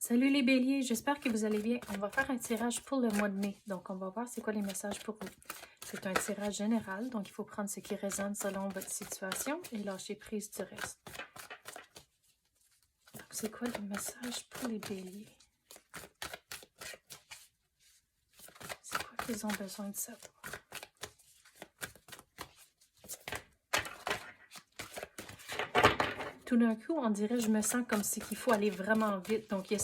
Salut les béliers, j'espère que vous allez bien. On va faire un tirage pour le mois de mai. Donc, on va voir c'est quoi les messages pour vous. C'est un tirage général, donc il faut prendre ce qui résonne selon votre situation et lâcher prise du reste. Donc, c'est quoi le message pour les béliers? C'est quoi qu'ils ont besoin de savoir? Tout d'un coup, on dirait, je me sens comme si qu'il faut aller vraiment vite. Donc, il y a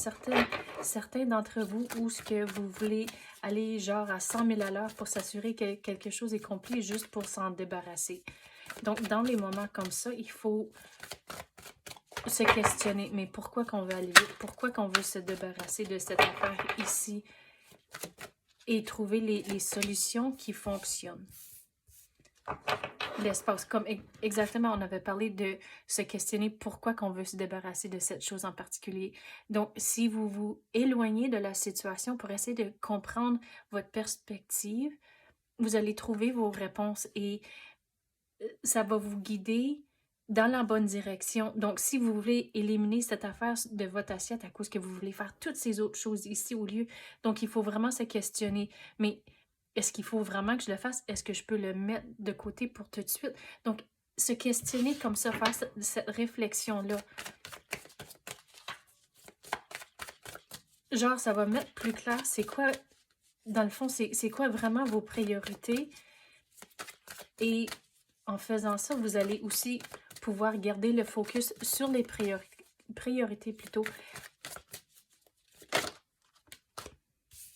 certains d'entre vous où ce que vous voulez aller genre à 100 000 à l'heure pour s'assurer que quelque chose est complet juste pour s'en débarrasser. Donc, dans les moments comme ça, il faut se questionner. Mais pourquoi qu'on veut aller vite? Pourquoi qu'on veut se débarrasser de cette affaire ici? Et trouver les solutions qui fonctionnent. L'espace, comme exactement on avait parlé de se questionner pourquoi qu'on veut se débarrasser de cette chose en particulier. Donc, si vous vous éloignez de la situation pour essayer de comprendre votre perspective, vous allez trouver vos réponses et ça va vous guider dans la bonne direction. Donc, si vous voulez éliminer cette affaire de votre assiette à cause que vous voulez faire toutes ces autres choses ici au lieu, donc il faut vraiment se questionner. Mais est-ce qu'il faut vraiment que je le fasse? Est-ce que je peux le mettre de côté pour tout de suite? Donc, se questionner comme ça, faire cette réflexion-là. Genre, ça va mettre plus clair, c'est quoi, dans le fond, c'est quoi vraiment vos priorités? Et en faisant ça, vous allez aussi pouvoir garder le focus sur les priorités plutôt.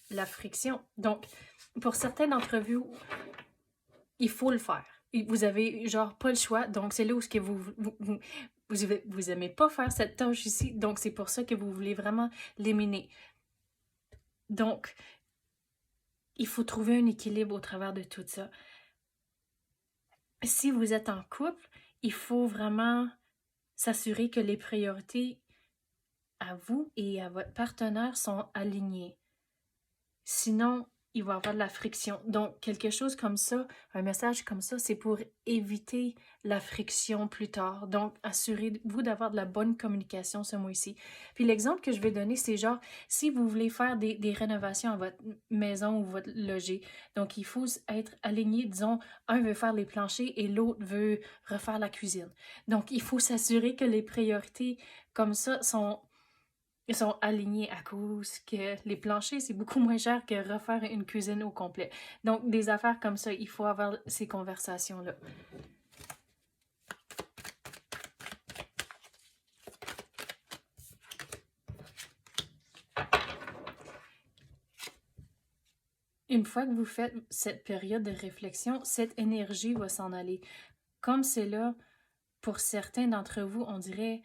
La friction. Donc, pour certains d'entre vous, il faut le faire. Vous avez genre pas le choix. Donc, c'est là où que vous aimez pas faire cette tâche ici. Donc, c'est pour ça que vous voulez vraiment l'éliminer. Donc, il faut trouver un équilibre au travers de tout ça. Si vous êtes en couple, il faut vraiment s'assurer que les priorités à vous et à votre partenaire sont alignées. Sinon, il va y avoir de la friction. Donc, quelque chose comme ça, un message comme ça, c'est pour éviter la friction plus tard. Donc, assurez-vous d'avoir de la bonne communication ce mois-ci. Puis l'exemple que je vais donner, c'est genre, si vous voulez faire des rénovations à votre maison ou votre logis, donc il faut être aligné, disons, un veut faire les planchers et l'autre veut refaire la cuisine. Donc, il faut s'assurer que les priorités comme ça sont alignés à cause que les planchers, c'est beaucoup moins cher que refaire une cuisine au complet. Donc, des affaires comme ça, il faut avoir ces conversations-là. Une fois que vous faites cette période de réflexion, cette énergie va s'en aller. Comme c'est là, pour certains d'entre vous, on dirait,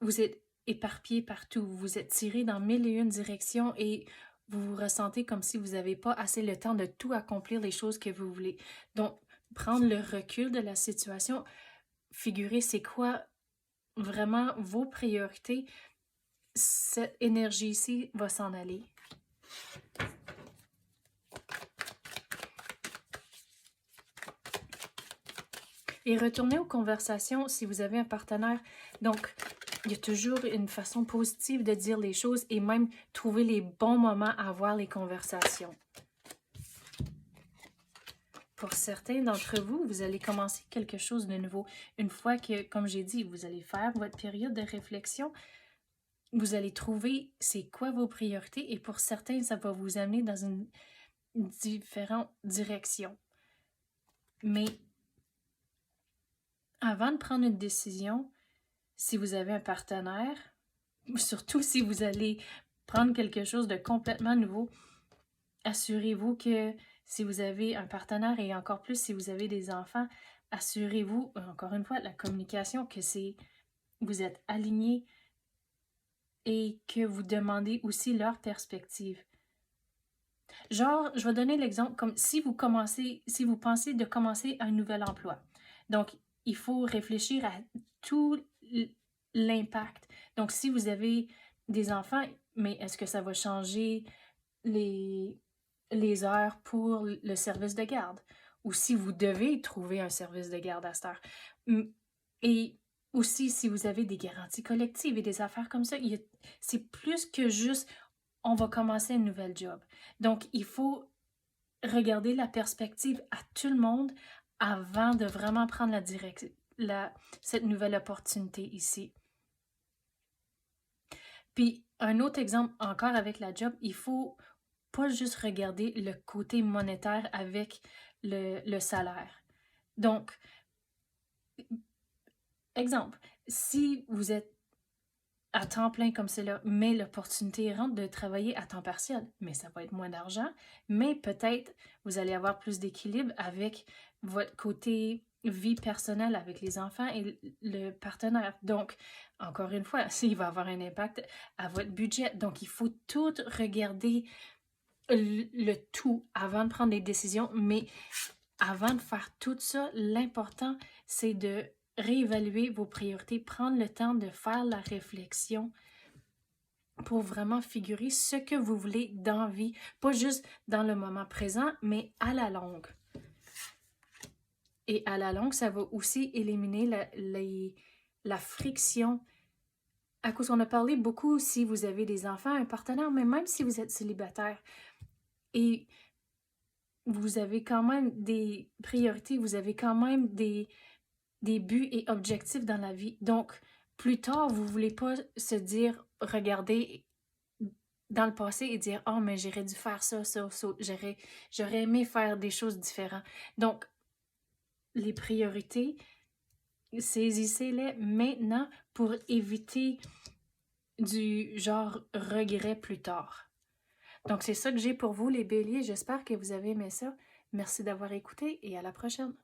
vous êtes éparpillés partout, vous êtes tirés dans 1001 directions et vous vous ressentez comme si vous n'avez pas assez le temps de tout accomplir les choses que vous voulez. Donc, prendre le recul de la situation, figurer c'est quoi vraiment vos priorités, cette énergie-ci va s'en aller. Et retournez aux conversations si vous avez un partenaire. Donc, il y a toujours une façon positive de dire les choses et même trouver les bons moments à avoir les conversations. Pour certains d'entre vous, vous allez commencer quelque chose de nouveau. Une fois que, comme j'ai dit, vous allez faire votre période de réflexion, vous allez trouver c'est quoi vos priorités et pour certains, ça va vous amener dans une différente direction. Mais avant de prendre une décision, si vous avez un partenaire, surtout si vous allez prendre quelque chose de complètement nouveau, assurez-vous que si vous avez un partenaire et encore plus si vous avez des enfants, assurez-vous, encore une fois, la communication, que vous êtes alignés et que vous demandez aussi leur perspective. Genre, je vais donner l'exemple comme si vous pensez de commencer un nouvel emploi. Donc, il faut réfléchir à tout l'impact. Donc, si vous avez des enfants, mais est-ce que ça va changer les heures pour le service de garde? Ou si vous devez trouver un service de garde à cette heure. Et Aussi, si vous avez des garanties collectives et des affaires comme ça, c'est plus que juste on va commencer un nouvel job. Donc, il faut regarder la perspective à tout le monde avant de vraiment prendre cette nouvelle opportunité ici. Puis, un autre exemple encore avec la job, il faut pas juste regarder le côté monétaire avec le salaire. Donc, exemple, si vous êtes à temps plein comme cela, mais l'opportunité rentre de travailler à temps partiel, mais ça va être moins d'argent, mais peut-être vous allez avoir plus d'équilibre avec votre côté vie personnelle avec les enfants et le partenaire. Donc, encore une fois, il va avoir un impact à votre budget. Donc, il faut tout regarder le tout avant de prendre des décisions, mais avant de faire tout ça, l'important, c'est de réévaluer vos priorités, prendre le temps de faire la réflexion pour vraiment figurer ce que vous voulez dans la vie, pas juste dans le moment présent, mais à la longue. Et à la longue, ça va aussi éliminer la friction. À cause qu'on a parlé beaucoup si vous avez des enfants, un partenaire, mais même si vous êtes célibataire et vous avez quand même des priorités, vous avez quand même des buts et objectifs dans la vie. Donc, plus tard, vous ne voulez pas se dire, regarder dans le passé et dire « Oh, mais j'aurais dû faire ça, ça, ça. J'aurais aimé faire des choses différentes. » Donc, les priorités, saisissez-les maintenant pour éviter du genre regret plus tard. Donc, c'est ça que j'ai pour vous, les béliers. J'espère que vous avez aimé ça. Merci d'avoir écouté et à la prochaine.